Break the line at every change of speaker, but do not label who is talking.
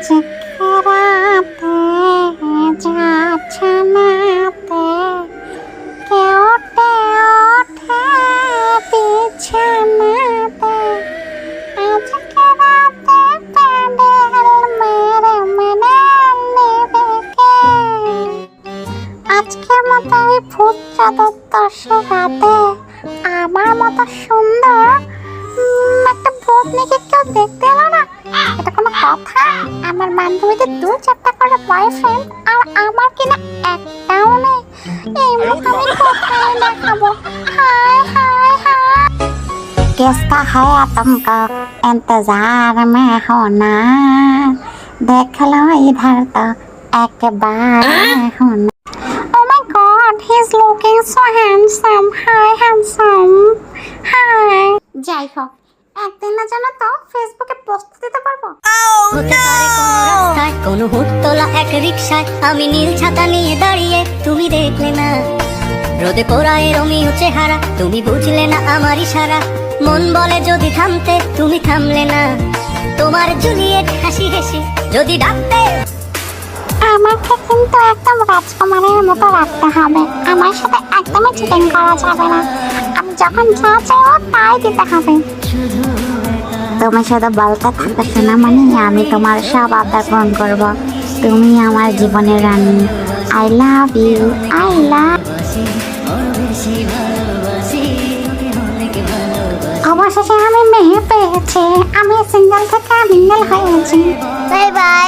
আজকে রাতে যাচ্ছে নাতে কেউ ওঠে বিছানাতে আজকে রাতে প্যান্ডেল মেরে মেনে নেবে কে আজকের মতো এই ভূত চতুর্দশী রাতে আমার মতো সুন্দর একটা ভূত নাকি কেউ দেখতে এলো না। এটা কোনো কথা? আমার বান্ধবীদের 2-4টা করে বয়ফ্রেন্ড আর আমার কিনা একটাও নেই। এই মুখ আমি কোথায় দেখাবো? হায় হায় হায়। किसका है तुमको इंतजार में होना देख लो इधर तो एक बार होना। Oh my God, he's looking so handsome. Hi handsome. Hi. যাই হোক, একদিন না জানো তো ফেসবুকে পোস্ট দিতে পারবো।
হতে পারে কোনো রাস্তায় কোনো হুট তোলা এক রিকশায় আমি নীল ছাতা নিয়ে দাঁড়িয়ে তুমি দেখলে না রোদে পোড়ায় রোমিও চেহারা তুমি বুঝলে না আমার ইশারা মন বলে যদি থামতে তুমি থামলে না তোমার জুলিয়েট হাসি হেসে যদি ডাকতে
আমাকে কিন্তু একদম রাজকুমারের মতো রাখতে হবে। আমার সাথে একদমই চিটিং করা যাবে না। আমি যখন যা চাইবো তাই দিতে হবে। তুমি শুধু বলতে থাকো সোনামণি, আমি তোমার সব আবদার পূরণ করবো। তুমি আমার জীবনের রানী। I love you, I love. অবশেষে আমি মেয়ে পেয়েছি। আমি সিঙ্গেল থেকে মিঙ্গেল হয়েছি। Bye by.